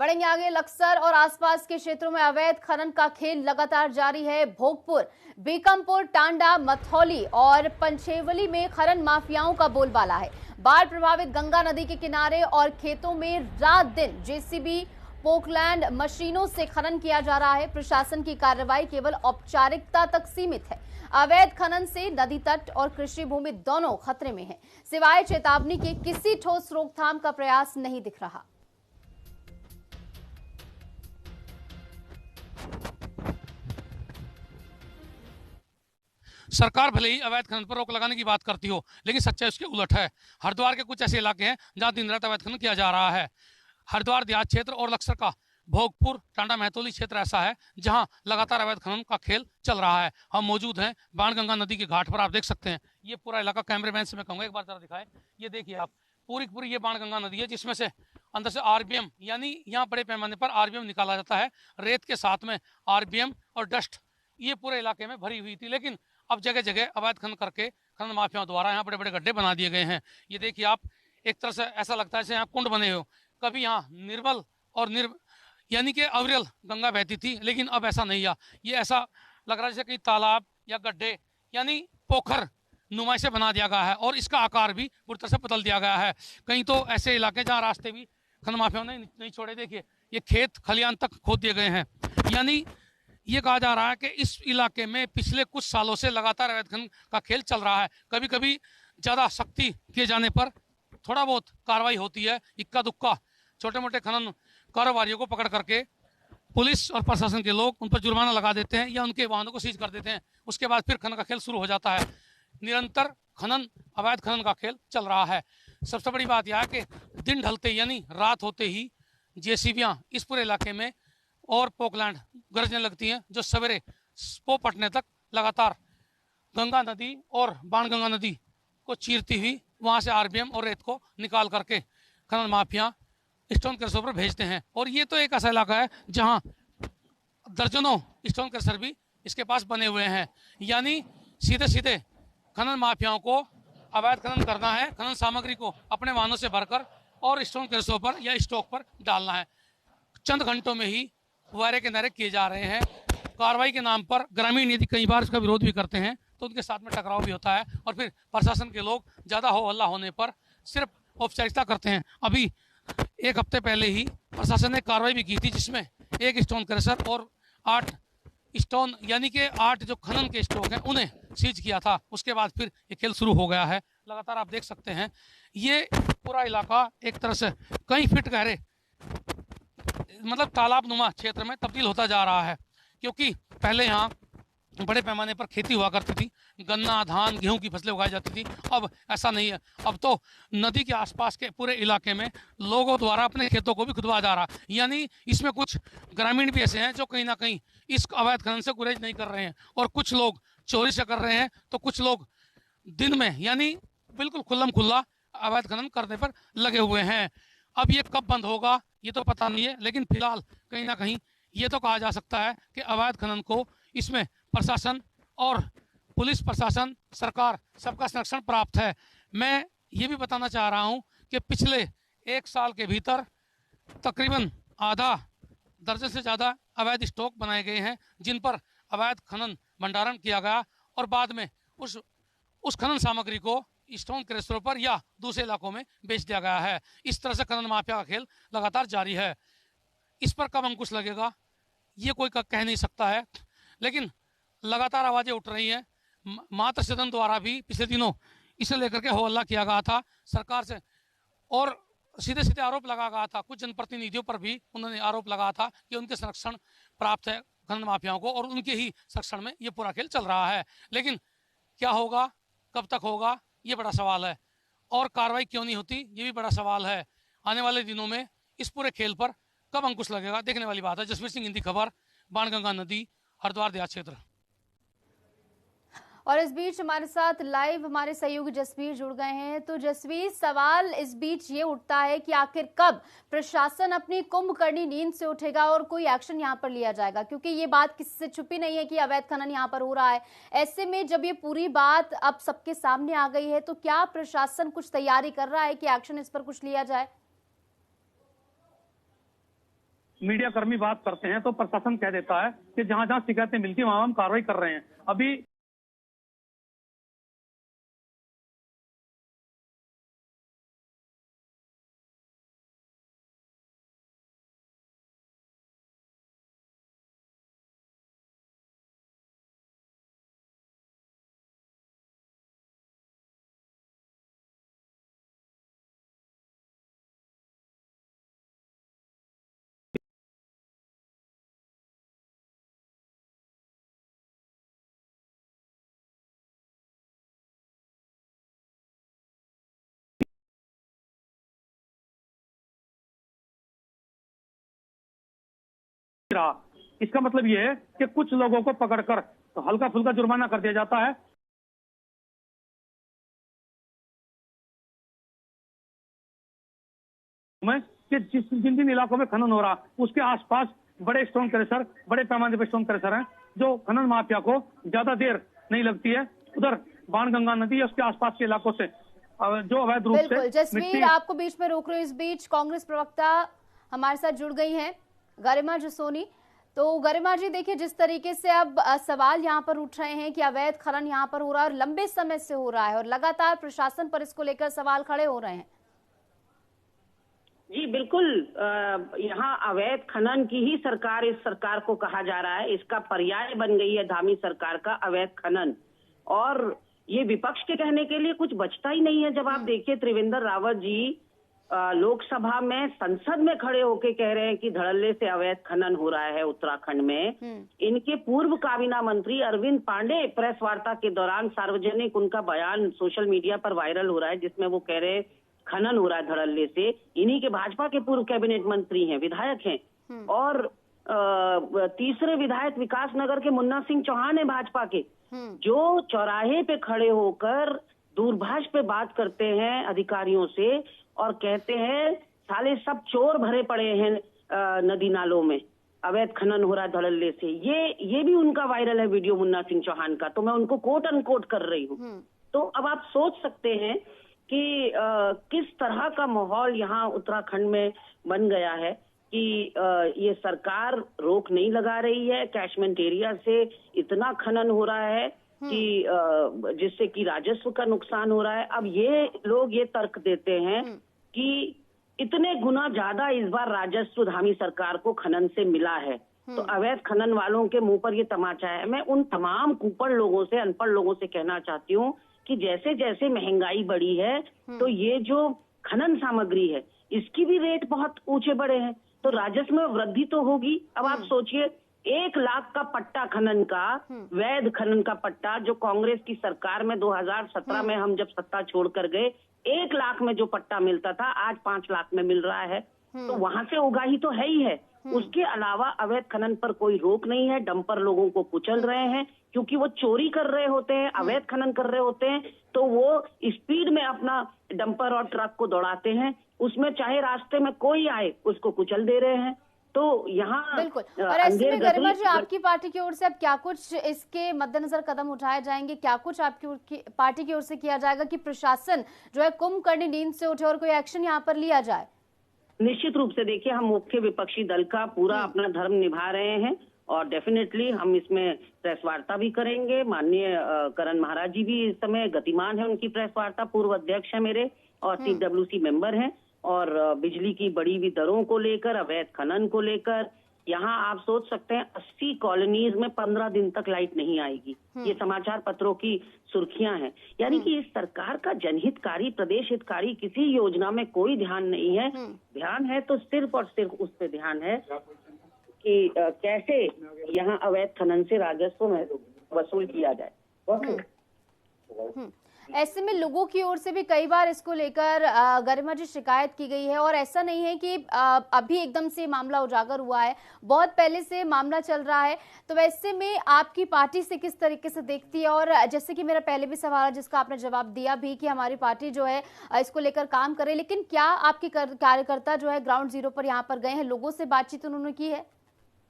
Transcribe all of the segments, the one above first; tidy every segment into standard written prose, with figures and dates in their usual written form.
बढ़ेंगे आगे। लक्सर और आसपास के क्षेत्रों में अवैध खनन का खेल लगातार जारी है। भोगपुर, बीकमपुर, टांडा, मथौली और पंचेवली में खनन माफियाओं का बोलबाला है। बाढ़ प्रभावित गंगा नदी के किनारे और खेतों में रात दिन जेसीबी, पोकलैंड मशीनों से खनन किया जा रहा है। प्रशासन की कार्रवाई केवल औपचारिकता तक सीमित है। अवैध खनन से नदी तट और कृषि भूमि दोनों खतरे में है। सिवाय चेतावनी के किसी ठोस रोकथाम का प्रयास नहीं दिख रहा। सरकार भले ही अवैध खनन पर रोक लगाने की बात करती हो, लेकिन सच्चाई उसके उलट है। हरिद्वार के कुछ ऐसे इलाके हैं जहां दिन रात अवैध खनन किया जा रहा है। हरिद्वार देहात क्षेत्र और लक्सर का भोगपुर, टांडा, महतौली क्षेत्र ऐसा है जहां लगातार अवैध खनन का खेल चल रहा है। हम मौजूद हैं बाणगंगा नदी के घाट पर। आप देख सकते हैं ये पूरा इलाका। कैमरेमैन से मैं कहूंगा एक बार जरा दिखाएं। ये देखिए आप, पूरी की पूरी ये बाणगंगा नदी है, जिसमें से अंदर से आरबीएम यानी यहाँ बड़े पैमाने पर आरबीएम निकाला जाता है। रेत के साथ में आरबीएम और डस्ट ये पूरे इलाके में भरी हुई थी, लेकिन अब जगह जगह अवैध खनन करके खनन माफियाओं द्वारा यहाँ बड़े बड़े गड्ढे बना दिए गए हैं। ये देखिए आप, एक तरह से ऐसा लगता है जैसे यहाँ कुंड बने हो। कभी यहाँ निर्मल और यानी कि अविरल गंगा बहती थी, लेकिन अब ऐसा नहीं है। ये ऐसा लग रहा है जैसे कहीं तालाब या गड्ढे यानी पोखर नुमाई से बना दिया गया है, और इसका आकार भी पूरी तरह से बदल दिया गया है। कहीं तो ऐसे इलाके जहाँ रास्ते भी खनन माफियाओं ने नहीं छोड़े। देखिए ये खेत खलियान तक खोद दिए गए हैं। यानी ये कहा जा रहा है कि इस इलाके में पिछले कुछ सालों से लगातार अवैध खनन का खेल चल रहा है। कभी कभी ज़्यादा सख्ती किए जाने पर थोड़ा बहुत कार्रवाई होती है। इक्का दुक्का छोटे मोटे खनन कारोबारियों को पकड़ करके पुलिस और प्रशासन के लोग उन पर जुर्माना लगा देते हैं या उनके वाहनों को सीज कर देते हैं। उसके बाद फिर खनन का खेल शुरू हो जाता है। निरंतर खनन, अवैध खनन का खेल चल रहा है। सबसे बड़ी बात यह है कि दिन ढलते यानी रात होते ही जेसीबियाँ इस पूरे इलाके में और पोकलैंड गरजने लगती हैं, जो सवेरे पो पटने तक लगातार गंगा नदी और बाणगंगा नदी को चीरती हुई वहाँ से आरबीएम और रेत को निकाल करके खनन माफिया स्टोन क्रशर पर भेजते हैं। और ये तो एक ऐसा इलाका है जहाँ दर्जनों स्टोन क्रशर भी इसके पास बने हुए हैं। यानी सीधे सीधे खनन माफियाओं को अवैध खनन करना है, खनन सामग्री को अपने वाहनों से भरकर और स्टोन क्रशर पर या स्टॉक पर डालना है। चंद घंटों में ही वायरे के नारे किए जा रहे हैं। कार्रवाई के नाम पर ग्रामीण यदि कई बार इसका विरोध भी करते हैं तो उनके साथ में टकराव भी होता है, और फिर प्रशासन के लोग ज़्यादा हो हल्ला होने पर सिर्फ औपचारिकता करते हैं। अभी एक हफ्ते पहले ही प्रशासन ने कार्रवाई भी की थी, जिसमें एक स्टोन क्रशर और 8 स्टोन यानी कि 8 जो खनन के स्टॉक हैं उन्हें सीज किया था। उसके बाद फिर ये खेल शुरू हो गया है। लगातार आप देख सकते हैं ये पूरा इलाका एक तरह से कई फीट गहरे मतलब तालाब नुमा क्षेत्र में तब्दील होता जा रहा है, क्योंकि पहले यहाँ बड़े पैमाने पर खेती हुआ करती थी। गन्ना, धान, गेहूं की फसलें उगाई जाती थी। अब ऐसा नहीं है। अब तो नदी के आसपास के पूरे इलाके में लोगों द्वारा अपने खेतों को भी खुदवा जा रहा है। यानी इसमें कुछ ग्रामीण भी ऐसे हैं जो कहीं ना कहीं इस अवैध खनन से गुरेज नहीं कर रहे हैं, और कुछ लोग चोरी से कर रहे हैं, तो कुछ लोग दिन में यानी बिल्कुल खुल्लम खुल्ला अवैध खनन करने पर लगे हुए हैं। अब ये कब बंद होगा ये तो पता नहीं है, लेकिन फिलहाल कहीं ना कहीं ये तो कहा जा सकता है कि अवैध खनन को इसमें प्रशासन और पुलिस प्रशासन, सरकार सबका संरक्षण प्राप्त है। मैं ये भी बताना चाह रहा हूँ कि पिछले 1 साल के भीतर तकरीबन आधा दर्जन से ज़्यादा अवैध स्टॉक बनाए गए हैं, जिन पर अवैध खनन भंडारण किया गया, और बाद में उस खनन सामग्री को स्टोन क्रशरों पर या दूसरे इलाकों में बेच दिया गया है। इस तरह से खनन माफिया का खेल लगातार जारी है। इस पर कब अंकुश लगेगा ये कोई कह नहीं सकता है, लेकिन लगातार आवाज़ें उठ रही हैं। मातृ सदन द्वारा भी पिछले दिनों इसे लेकर के हो हल्ला किया गया था सरकार से, और सीधे सीधे आरोप लगा गया था। कुछ जनप्रतिनिधियों पर भी उन्होंने आरोप लगाया था कि उनके संरक्षण प्राप्त है खनन माफियाओं को, और उनके ही संरक्षण में ये पूरा खेल चल रहा है। लेकिन क्या होगा, कब तक होगा, ये बड़ा सवाल है। और कार्रवाई क्यों नहीं होती ये भी बड़ा सवाल है। आने वाले दिनों में इस पूरे खेल पर कब अंकुश लगेगा देखने वाली बात है। जसवीर सिंह, हिंदी खबर, बाणगंगा नदी, हरिद्वार देहात क्षेत्र। और इस बीच हमारे साथ लाइव हमारे सहयोगी जसवीर जुड़ गए हैं। तो जसवीर, सवाल इस बीच ये उठता है कि आखिर कब प्रशासन अपनी कुंभकर्णी नींद से उठेगा और कोई एक्शन यहाँ पर लिया जाएगा, क्योंकि ये बात किसी से छुपी नहीं है कि अवैध खनन यहाँ पर हो रहा है। ऐसे में जब ये पूरी बात अब सबके सामने आ गई है तो क्या प्रशासन कुछ तैयारी कर रहा है कि एक्शन इस पर कुछ लिया जाए? मीडिया कर्मी बात करते हैं तो प्रशासन कह देता है कि जहां जहां शिकायतें मिलती है वहां हम कार्रवाई कर रहे हैं। अभी रहा, इसका मतलब ये है कि कुछ लोगों को पकड़कर तो हल्का फुल्का जुर्माना कर दिया जाता है। कि जिन जिन इलाकों में खनन हो रहा उसके आसपास बड़े स्टोन क्रशर, बड़े पैमाने पर स्टोन क्रशर हैं, जो खनन माफिया को ज्यादा देर नहीं लगती है उधर बाणगंगा नदी या उसके आसपास के इलाकों से जो अवैध रूप से जसवीर, आपको बीच में रोक रहे हो। इस बीच कांग्रेस प्रवक्ता हमारे साथ जुड़ गई हैं, गरिमा जसोनी। तो गरिमा जी, देखिए जिस तरीके से अब सवाल यहाँ पर उठ रहे हैं कि अवैध खनन यहाँ पर हो रहा है और लंबे समय से हो रहा है और लगातार प्रशासन पर इसको लेकर सवाल खड़े हो रहे हैं। जी बिल्कुल, यहाँ अवैध खनन की ही सरकार इस सरकार को कहा जा रहा है। इसका पर्याय बन गई है धामी सरकार का अवैध खनन, और ये विपक्ष के कहने के लिए कुछ बचता ही नहीं है। जब आप देखिए त्रिवेंद्र रावत जी लोकसभा में संसद में खड़े होके कह रहे हैं कि धड़ल्ले से अवैध खनन हो रहा है उत्तराखंड में। इनके पूर्व काबीना मंत्री अरविंद पांडे प्रेस वार्ता के दौरान सार्वजनिक उनका बयान सोशल मीडिया पर वायरल हो रहा है, जिसमें वो कह रहे हैं खनन हो रहा है धड़ल्ले से। इन्हीं के भाजपा के पूर्व कैबिनेट मंत्री हैं, विधायक हैं। और तीसरे विधायक विकास नगर के मुन्ना सिंह चौहान है भाजपा के, जो चौराहे पे खड़े होकर दूरभाष पे बात करते हैं अधिकारियों से और कहते हैं साले सब चोर भरे पड़े हैं नदी नालों में, अवैध खनन हो रहा है धड़ल्ले से। ये भी उनका वायरल है वीडियो मुन्ना सिंह चौहान का, तो मैं उनको कोट अनकोट कर रही हूँ। तो अब आप सोच सकते हैं कि किस तरह का माहौल यहाँ उत्तराखंड में बन गया है कि ये सरकार रोक नहीं लगा रही है। कैशमेंट एरिया से इतना खनन हो रहा है कि जिससे कि राजस्व का नुकसान हो रहा है। अब ये लोग ये तर्क देते हैं कि इतने गुना ज्यादा इस बार राजस्व धामी सरकार को खनन से मिला है, तो अवैध खनन वालों के मुंह पर ये तमाचा है। मैं उन तमाम कुपड़ लोगों से, अनपढ़ लोगों से कहना चाहती हूँ कि जैसे जैसे महंगाई बढ़ी है तो ये जो खनन सामग्री है इसकी भी रेट बहुत ऊंचे बढ़े हैं, तो राजस्व में वृद्धि तो होगी। अब आप सोचिए 1 लाख का पट्टा खनन का, वैध खनन का पट्टा जो कांग्रेस की सरकार में 2017 में हम जब सत्ता छोड़कर गए 1 लाख में जो पट्टा मिलता था आज 5 लाख में मिल रहा है, तो वहां से उगाही तो है ही है। उसके अलावा अवैध खनन पर कोई रोक नहीं है। डंपर लोगों को कुचल रहे हैं क्योंकि वो चोरी कर रहे होते हैं, अवैध खनन कर रहे होते हैं, तो वो स्पीड में अपना डंपर और ट्रक को दौड़ाते हैं, उसमें चाहे रास्ते में कोई आए उसको कुचल दे रहे हैं। तो यहाँ बिल्कुल। और ऐसे में गरिमा जी, आपकी पार्टी की ओर से अब क्या कुछ इसके मद्देनजर कदम उठाए जाएंगे, क्या कुछ आपकी पार्टी की ओर से किया जाएगा कि प्रशासन जो है कुंभकर्णी नींद से उठे और कोई एक्शन यहाँ पर लिया जाए? निश्चित रूप से देखिए, हम मुख्य विपक्षी दल का पूरा अपना धर्म निभा रहे हैं और डेफिनेटली हम इसमें प्रेस वार्ता भी करेंगे। माननीय करण महाराज जी भी इस समय गतिमान है, उनकी प्रेस वार्ता, पूर्व अध्यक्ष है मेरे और CWC मेंबर हैं। और बिजली की बढ़ी हुई दरों को लेकर, अवैध खनन को लेकर, यहाँ आप सोच सकते हैं 80 कॉलोनीज में 15 दिन तक लाइट नहीं आएगी। ये समाचार पत्रों की सुर्खियां हैं। यानी कि इस सरकार का जनहितकारी, प्रदेश हितकारी किसी योजना में कोई ध्यान नहीं है। ध्यान है तो सिर्फ और सिर्फ उस पर ध्यान है कि कैसे यहाँ अवैध खनन से राजस्व में वसूल किया जाए। ऐसे में लोगों की ओर से भी कई बार इसको लेकर गरिमा जी शिकायत की गई है, और ऐसा नहीं है कि अभी एकदम से मामला उजागर हुआ है, बहुत पहले से मामला चल रहा है। तो वैसे में आपकी पार्टी से किस तरीके से देखती है? और जैसे कि मेरा पहले भी सवाल है जिसका आपने जवाब दिया भी कि हमारी पार्टी जो है इसको लेकर काम करे, लेकिन क्या आपके कार्यकर्ता जो है ग्राउंड जीरो पर यहाँ पर गए हैं, लोगों से बातचीत उन्होंने की है?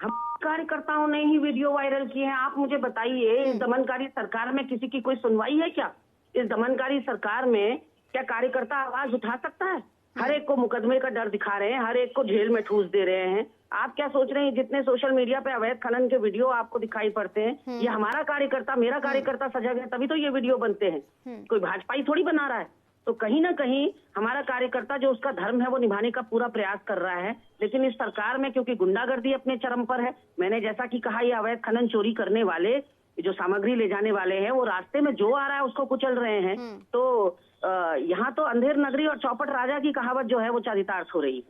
हम कार्यकर्ताओं ने ही वीडियो वायरल किए हैं। आप मुझे बताइए, इस दमनकारी सरकार में किसी की कोई सुनवाई है क्या? इस दमनकारी सरकार में क्या कार्यकर्ता आवाज उठा सकता है? हर एक को मुकदमे का डर दिखा रहे हैं, हर एक को जेल में ठूस दे रहे हैं। आप क्या सोच रहे हैं, जितने सोशल मीडिया पे अवैध खनन के वीडियो आपको दिखाई पड़ते हैं, ये हमारा कार्यकर्ता, मेरा कार्यकर्ता सजग है तभी तो ये वीडियो बनते हैं। कोई भाजपाई थोड़ी बना रहा है। तो कहीं ना कहीं हमारा कार्यकर्ता जो उसका धर्म है वो निभाने का पूरा प्रयास कर रहा है, लेकिन इस सरकार में क्योंकि गुंडागर्दी अपने चरम पर है, मैंने जैसा कि कहा, ये अवैध खनन चोरी करने वाले, जो सामग्री ले जाने वाले हैं, वो रास्ते में जो आ रहा है उसको कुचल रहे हैं। तो यहाँ तो अंधेर नगरी और चौपट राजा की कहावत जो है वो चरितार्थ हो रही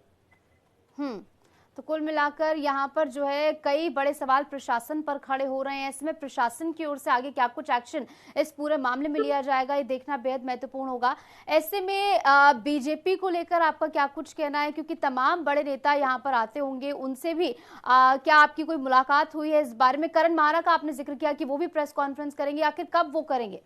है। तो कुल मिलाकर यहाँ पर जो है कई बड़े सवाल प्रशासन पर खड़े हो रहे हैं। इसमें प्रशासन की ओर से आगे क्या कुछ एक्शन इस पूरे मामले में लिया जाएगा, ये देखना बेहद महत्वपूर्ण होगा। ऐसे में बीजेपी को लेकर आपका क्या कुछ कहना है, क्योंकि तमाम बड़े नेता यहाँ पर आते होंगे, उनसे भी क्या आपकी कोई मुलाकात हुई है इस बारे में? करण मारा का आपने जिक्र किया कि वो भी प्रेस कॉन्फ्रेंस करेंगे, आखिर कब वो करेंगे?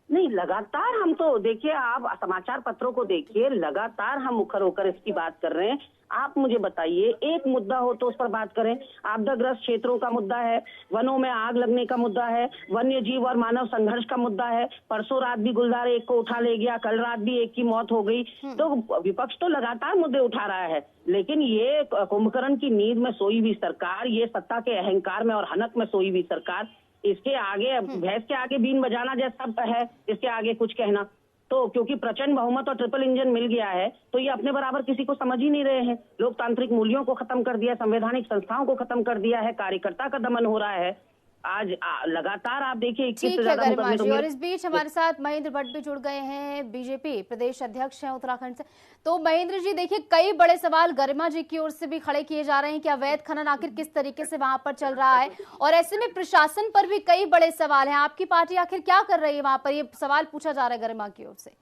नहीं, लगातार हम तो देखिए, आप समाचार पत्रों को देखिए, लगातार हम मुखर होकर इसकी बात कर रहे हैं। आप मुझे बताइए, एक मुद्दा हो तो उस पर बात करें। आपदाग्रस्त क्षेत्रों का मुद्दा है, वनों में आग लगने का मुद्दा है, वन्य जीव और मानव संघर्ष का मुद्दा है। परसों रात भी गुलदार एक को उठा ले गया, कल रात भी एक की मौत हो गई। तो विपक्ष तो लगातार मुद्दे उठा रहा है, लेकिन ये कुंभकर्ण की नींद में सोई हुई सरकार, ये सत्ता के अहंकार में और हनक में सोई हुई सरकार, इसके आगे भैंस के आगे बीन बजाना जैसा है, इसके आगे कुछ कहना। तो क्योंकि प्रचंड बहुमत और ट्रिपल इंजन मिल गया है, तो ये अपने बराबर किसी को समझ ही नहीं रहे हैं। लोकतांत्रिक मूल्यों को खत्म कर दिया, संवैधानिक संस्थाओं को खत्म कर दिया है, कार्यकर्ता का दमन हो रहा है। आज लगातार आप देखिए, ठीक है गरिमा जी, और इस बीच हमारे साथ महेंद्र भट्ट भी जुड़ गए हैं, बीजेपी प्रदेश अध्यक्ष हैं उत्तराखंड से। तो महेंद्र जी देखिए, कई बड़े सवाल गरिमा जी की ओर से भी खड़े किए जा रहे हैं कि अवैध खनन आखिर किस तरीके से वहां पर चल रहा है, और ऐसे में प्रशासन पर भी कई बड़े सवाल हैं। आपकी पार्टी आखिर क्या कर रही है वहां पर, ये सवाल पूछा जा रहा है गरिमा की ओर से।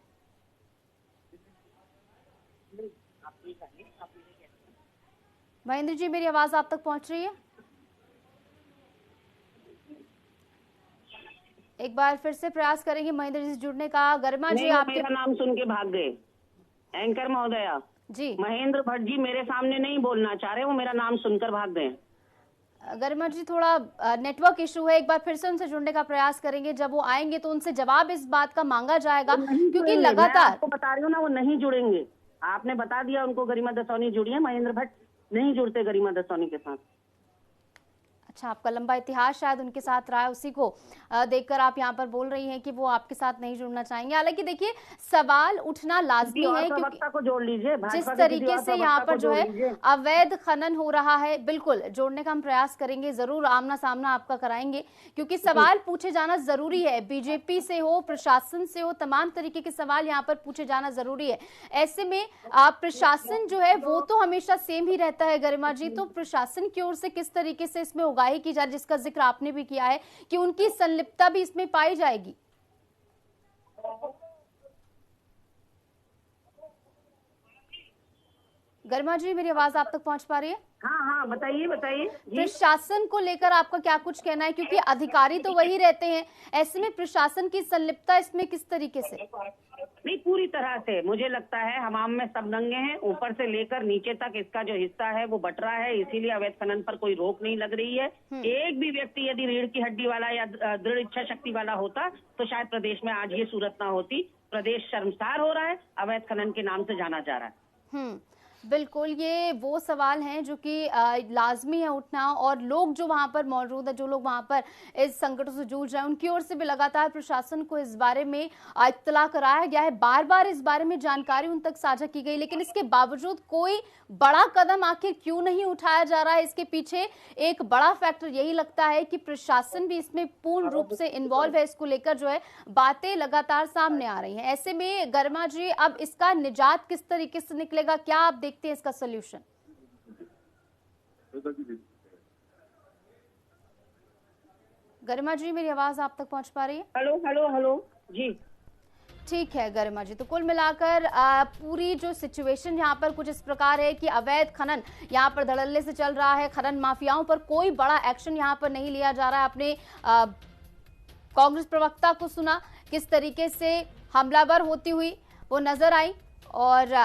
महेंद्र जी, मेरी आवाज आप तक पहुंच रही है? एक बार फिर से प्रयास करेंगे महेंद्र जी से जुड़ने का। गरिमा जी, आप मेरा नाम सुन के भाग गए एंकर महोदया जी। महेंद्र भट्ट जी मेरे सामने नहीं बोलना चाह रहे, वो मेरा नाम सुनकर भाग गए। गरिमा जी, थोड़ा नेटवर्क इशू है, एक बार फिर से उनसे जुड़ने का प्रयास करेंगे। जब वो आएंगे तो उनसे जवाब इस बात का मांगा जाएगा, क्योंकि लगातार आपको बता रही हूँ ना, वो नहीं जुड़ेंगे। आपने बता दिया उनको गरिमा दसौनी जुड़ी है, महेंद्र भट्ट नहीं जुड़ते गरिमा दसौनी के साथ। अच्छा, आपका लंबा इतिहास शायद उनके साथ रहा है, उसी को देखकर आप यहाँ पर बोल रही हैं कि वो आपके साथ नहीं जुड़ना चाहेंगे। हालांकि देखिए, सवाल उठना लाजमी है, क्योंकि को जोड़ लीजिए, जिस तरीके से यहाँ पर जो है अवैध खनन हो रहा है, बिल्कुल जोड़ने का हम प्रयास करेंगे, जरूर आमना सामना आपका कराएंगे, क्योंकि सवाल पूछे जाना जरूरी है। बीजेपी से हो, प्रशासन से हो, तमाम तरीके के सवाल यहाँ पर पूछे जाना जरूरी है। ऐसे में प्रशासन जो है वो तो हमेशा सेम ही रहता है गरिमा जी, तो प्रशासन की ओर से किस तरीके से इसमें की जाए, जिसका जिक्र आपने भी किया है कि उनकी संलिप्तता भी इसमें पाई जाएगी। गरिमा जी, मेरी आवाज आप तक पहुंच पा रही है? हाँ, बताइए प्रशासन को लेकर आपका क्या कुछ कहना है, क्योंकि अधिकारी तो वही रहते हैं, ऐसे में प्रशासन की संलिप्तता इसमें किस तरीके से? नहीं, पूरी तरह से मुझे लगता है हमाम में सब दंगे हैं, ऊपर से लेकर नीचे तक इसका जो हिस्सा है वो बट रहा है, इसीलिए अवैध खनन पर कोई रोक नहीं लग रही है। एक भी व्यक्ति यदि रीढ़ की हड्डी वाला या दृढ़ इच्छा शक्ति वाला होता तो शायद प्रदेश में आज ये सूरत ना होती। प्रदेश शर्मसार हो रहा है, अवैध खनन के नाम से जाना जा रहा है। बिल्कुल, ये वो सवाल हैं जो कि लाजमी है उठना, और लोग जो वहां पर मौजूद है, जो लोग वहां पर इस संकटों से जूझ रहे हैं, उनकी ओर से भी लगातार प्रशासन को इस बारे में इत्तला कराया गया है, बार बार इस बारे में जानकारी उन तक साझा की गई, लेकिन इसके बावजूद कोई बड़ा कदम आखिर क्यों नहीं उठाया जा रहा है? इसके पीछे एक बड़ा फैक्टर यही लगता है कि प्रशासन भी इसमें पूर्ण रूप से इन्वॉल्व है। इसको लेकर जो है बातें लगातार सामने आ रही हैं। ऐसे में गरिमा जी, अब इसका निजात किस तरीके से निकलेगा, क्या आप देखते हैं इसका सॉल्यूशन? गरिमा जी, मेरी आवाज आप तक पहुंच पा रही है? हेलो जी। ठीक है गरिमा जी, तो कुल मिलाकर पूरी जो सिचुएशन यहाँ पर कुछ इस प्रकार है कि अवैध खनन यहाँ पर धड़ल्ले से चल रहा है, खनन माफियाओं पर कोई बड़ा एक्शन यहाँ पर नहीं लिया जा रहा है। आपने कांग्रेस प्रवक्ता को सुना, किस तरीके से हमलावर होती हुई वो नजर आई, और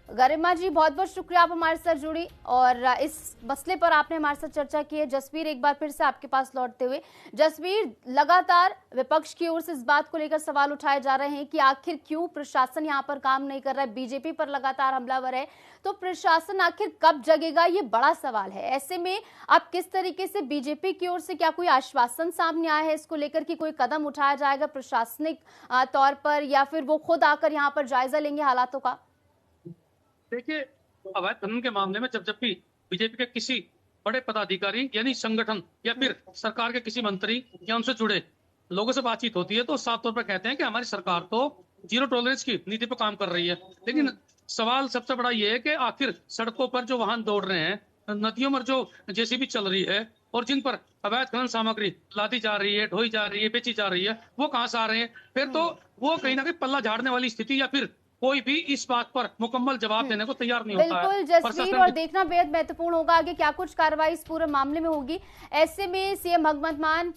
गरिमा जी, बहुत बहुत शुक्रिया, आप हमारे साथ जुड़ी और इस मसले पर आपने हमारे साथ चर्चा की है। जसवीर, एक बार फिर से आपके पास लौटते हुए, जसवीर, लगातार विपक्ष की ओर से इस बात को लेकर सवाल उठाए जा रहे हैं कि आखिर क्यों प्रशासन यहाँ पर काम नहीं कर रहा है, बीजेपी पर लगातार हमलावर है, तो प्रशासन आखिर कब जगेगा, ये बड़ा सवाल है। ऐसे में अब किस तरीके से बीजेपी की ओर से क्या कोई आश्वासन सामने आया है इसको लेकर कि कोई कदम उठाया जाएगा प्रशासनिक तौर पर, या फिर वो खुद आकर यहाँ पर जायजा लेंगे हालातों का? देखिए, अवैध खनन के मामले में जब भी बीजेपी के किसी बड़े पदाधिकारी यानी संगठन या फिर सरकार के किसी मंत्री या उनसे जुड़े लोगों से बातचीत होती है तो साफ तौर पर कहते हैं कि हमारी सरकार तो जीरो टॉलरेंस की नीति पर काम कर रही है। लेकिन सवाल सबसे बड़ा ये है कि आखिर सड़कों पर जो वाहन दौड़ रहे हैं, नदियों में जो जेसीबी चल रही है और जिन पर अवैध खनन सामग्री लादी जा रही है, ढोई जा रही है, बेची जा रही है, वो कहां से आ रहे हैं? फिर तो वो कहीं ना कहीं पल्ला झाड़ने वाली स्थिति या फिर कोई भी इस बात पर मुकम्मल जवाब देने को तैयार नहीं होता है। बिल्कुल जसवीर, और देखना बेहद महत्वपूर्ण होगा आगे क्या कुछ कार्रवाई इस पूरे मामले में होगी। ऐसे में सीएम भगवंत मान